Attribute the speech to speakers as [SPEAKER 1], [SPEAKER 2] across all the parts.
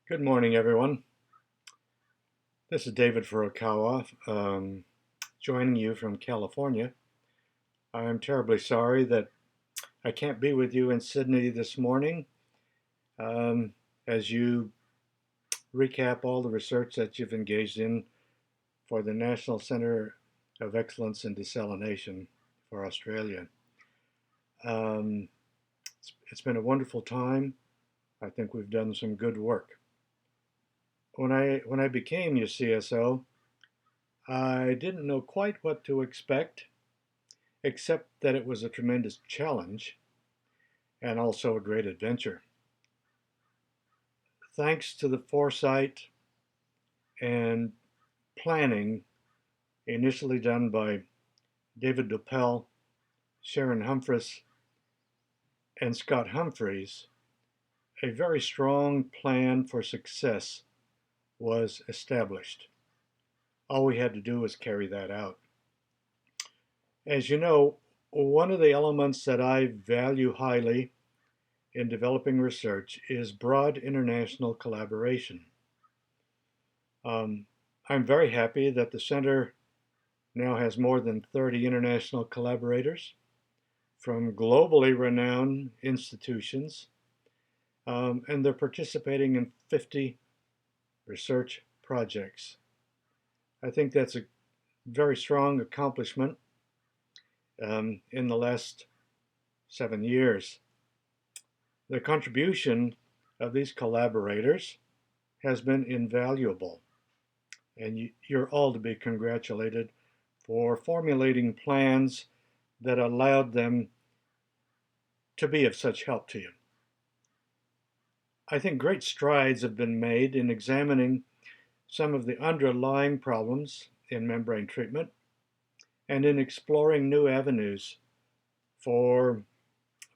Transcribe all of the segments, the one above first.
[SPEAKER 1] Good morning, everyone. This is David Furukawa, joining you from California. I'm terribly sorry that I can't be with you in Sydney this morning um, as you recap all the research that you've engaged in for the National Centre of Excellence in Desalination for Australia. Um, it's been a wonderful time. I think we've done some good work. When I became your CSO, I didn't know quite what to expect, except that it was a tremendous challenge and also a great adventure. Thanks to the foresight and planning initially done by David Doppel, Sharon Humphreys, and Scott Humphreys, a very strong plan for success was established. All we had to do was carry that out. As you know, one of the elements that I value highly in developing research is broad international collaboration. Um, I'm very happy that the Center now has more than 30 international collaborators from globally renowned institutions, and they're participating in 50 research projects. I think that's a very strong accomplishment in the last 7 years. The contribution of these collaborators has been invaluable, and you're all to be congratulated for formulating plans that allowed them to be of such help to you. I think great strides have been made in examining some of the underlying problems in membrane treatment and in exploring new avenues for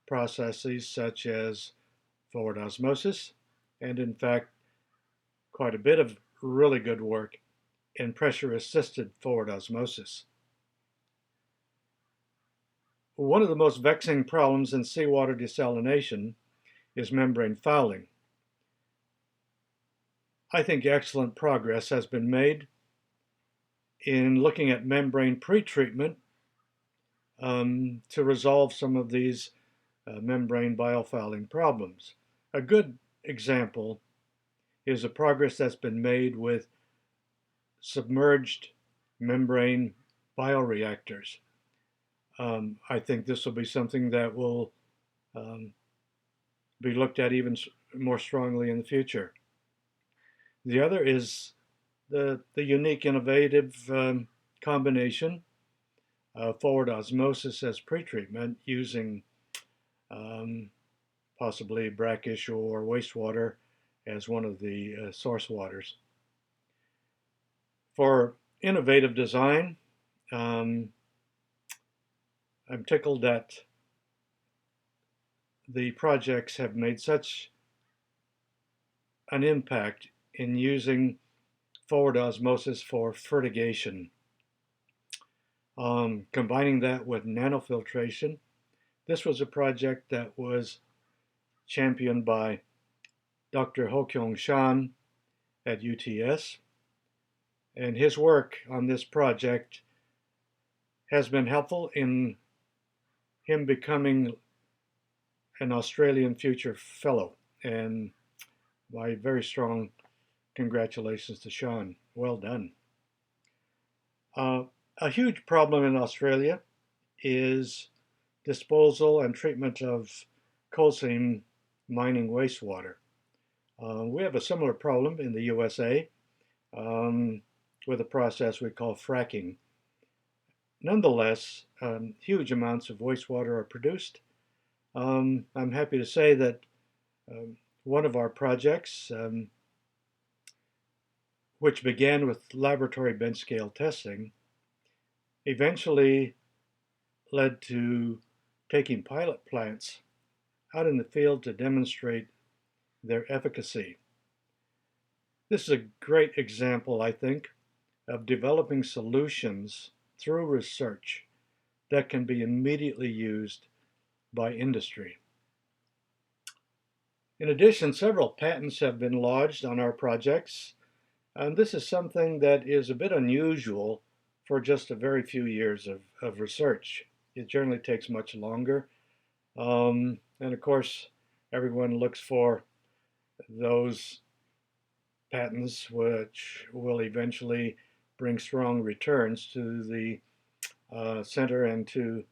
[SPEAKER 1] processes such as forward osmosis, and in fact, quite a bit of really good work in pressure-assisted forward osmosis. One of the most vexing problems in seawater desalination is membrane fouling. I think excellent progress has been made in looking at membrane pretreatment to resolve some of these membrane biofouling problems. A good example is the progress that's been made with submerged membrane bioreactors. I think this will be something that will be looked at even more strongly in the future. The other is the unique, innovative combination of forward osmosis as pretreatment using possibly brackish or wastewater as one of the source waters. For innovative design, I'm tickled that the projects have made such an impact in using forward osmosis for fertigation. Combining that with nanofiltration, this was a project that was championed by Dr. Ho-Kyung Shan at UTS, and his work on this project has been helpful in him becoming an Australian Future Fellow, and my very strong congratulations to Sean. Well done. A huge problem in Australia is disposal and treatment of coal seam mining wastewater. We have a similar problem in the USA with a process we call fracking. Nonetheless, huge amounts of wastewater are produced. I'm happy to say that one of our projects, which began with laboratory bench scale testing, eventually led to taking pilot plants out in the field to demonstrate their efficacy. This is a great example, I think, of developing solutions through research that can be immediately used by industry. In addition, several patents have been lodged on our projects, and this is something that is a bit unusual for just a very few years of research. It generally takes much longer. And of course, everyone looks for those patents which will eventually bring strong returns to the center and to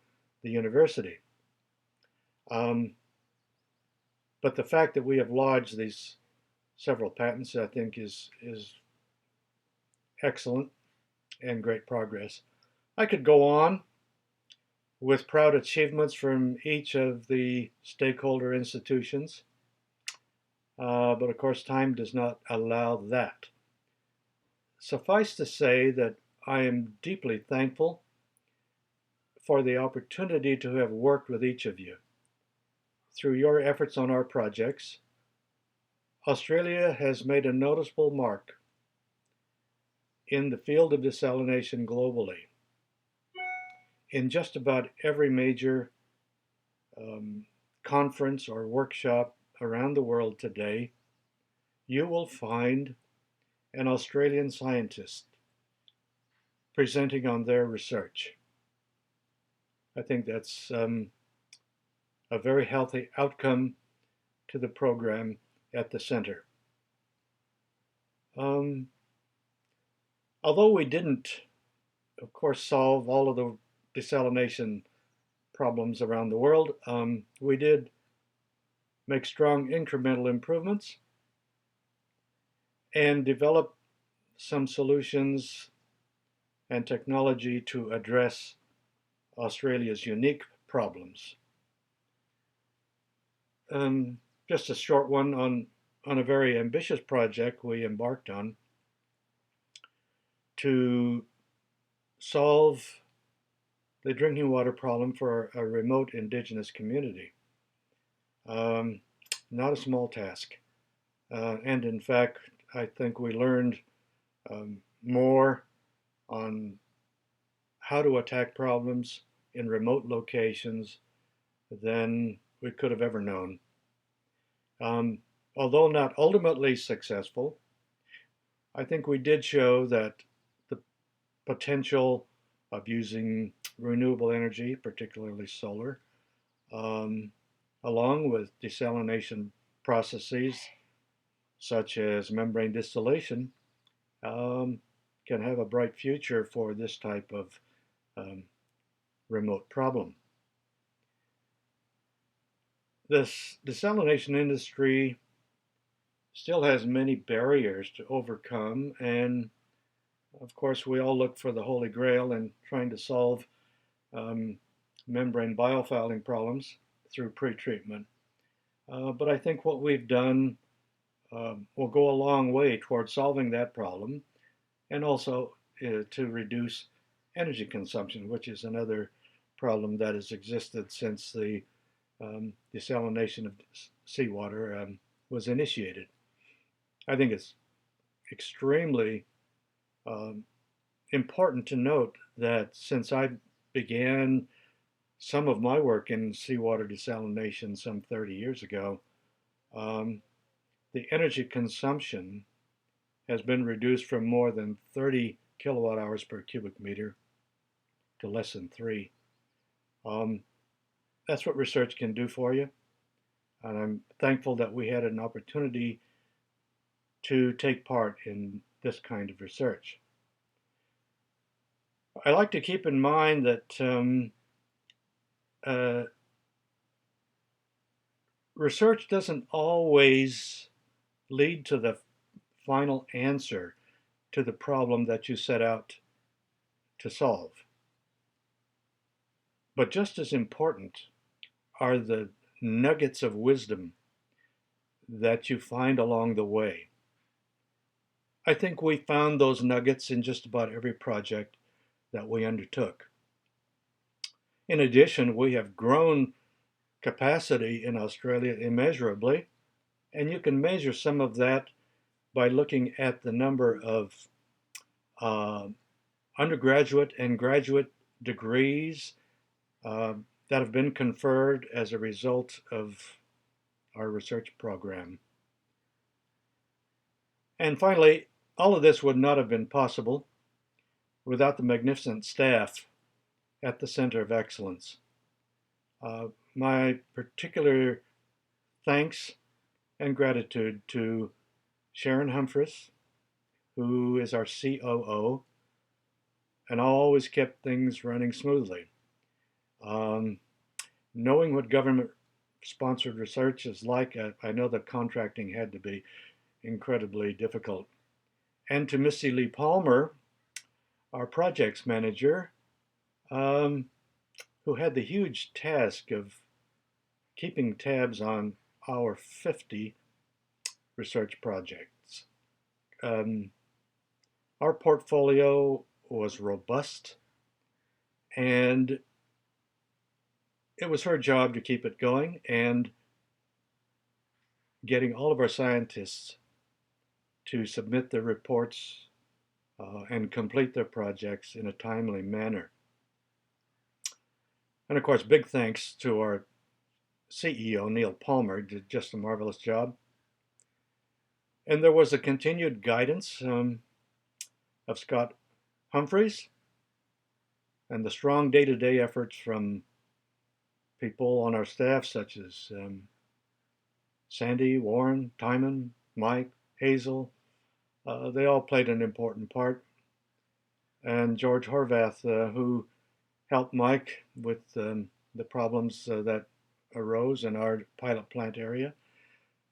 [SPEAKER 1] the university. But the fact that we have lodged these several patents, I think, is excellent and great progress. I could go on with proud achievements from each of the stakeholder institutions, but of course time does not allow that. Suffice to say that I am deeply thankful for the opportunity to have worked with each of you. Through your efforts on our projects, Australia has made a noticeable mark in the field of desalination globally. In just about every major conference or workshop around the world today, you will find an Australian scientist presenting on their research. I think that's a very healthy outcome to the program at the center. Although we didn't, of course, solve all of the desalination problems around the world, we did make strong incremental improvements and develop some solutions and technology to address Australia's unique problems. Just a short one on a very ambitious project we embarked on to solve the drinking water problem for a remote indigenous community. Not a small task. And in fact, I think we learned more on how to attack problems in remote locations than we could have ever known. Although not ultimately successful, I think we did show that the potential of using renewable energy, particularly solar, along with desalination processes such as membrane distillation, can have a bright future for this type of remote problem. This desalination industry still has many barriers to overcome, and of course we all look for the Holy Grail in trying to solve membrane biofouling problems through pretreatment. But I think what we've done will go a long way towards solving that problem, and also to reduce energy consumption, which is another problem that has existed since the desalination of seawater was initiated. I think it's extremely important to note that since I began some of my work in seawater desalination some 30 years ago, the energy consumption has been reduced from more than 30 kilowatt hours per cubic meter to less than 3. That's what research can do for you. And I'm thankful that we had an opportunity to take part in this kind of research. I like to keep in mind that research doesn't always lead to the final answer to the problem that you set out to solve. But just as important are the nuggets of wisdom that you find along the way. I think we found those nuggets in just about every project that we undertook. In addition, we have grown capacity in Australia immeasurably, and you can measure some of that by looking at the number of undergraduate and graduate degrees that have been conferred as a result of our research program. And finally, all of this would not have been possible without the magnificent staff at the Center of Excellence. My particular thanks and gratitude to Sharon Humphreys, who is our COO, and always kept things running smoothly. Knowing what government-sponsored research is like, I know that contracting had to be incredibly difficult. And to Missy Lee Palmer, our projects manager, who had the huge task of keeping tabs on our 50 research projects. Our portfolio was robust, and it was her job to keep it going and getting all of our scientists to submit their reports and complete their projects in a timely manner. And of course, big thanks to our CEO, Neil Palmer, did just a marvelous job. And there was a continued guidance of Scott Humphreys and the strong day-to-day efforts from people on our staff such as Sandy, Warren, Timon, Mike, Hazel. They all played an important part. And George Horvath, who helped Mike with the problems that arose in our pilot plant area.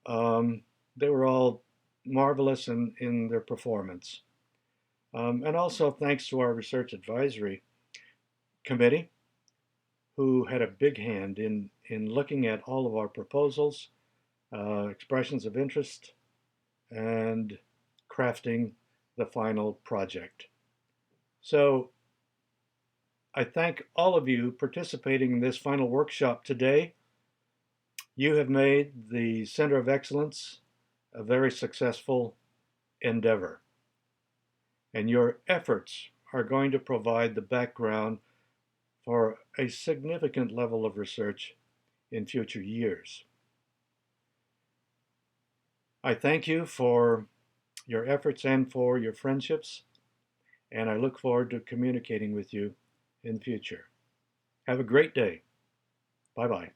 [SPEAKER 1] They were all marvelous in their performance. And also thanks to our research advisory committee, who had a big hand in looking at all of our proposals, expressions of interest, and crafting the final project. So I thank all of you participating in this final workshop today. You have made the Center of Excellence a very successful endeavor. And your efforts are going to provide the background for a significant level of research in future years. I thank you for your efforts and for your friendships, and I look forward to communicating with you in the future. Have a great day. Bye-bye.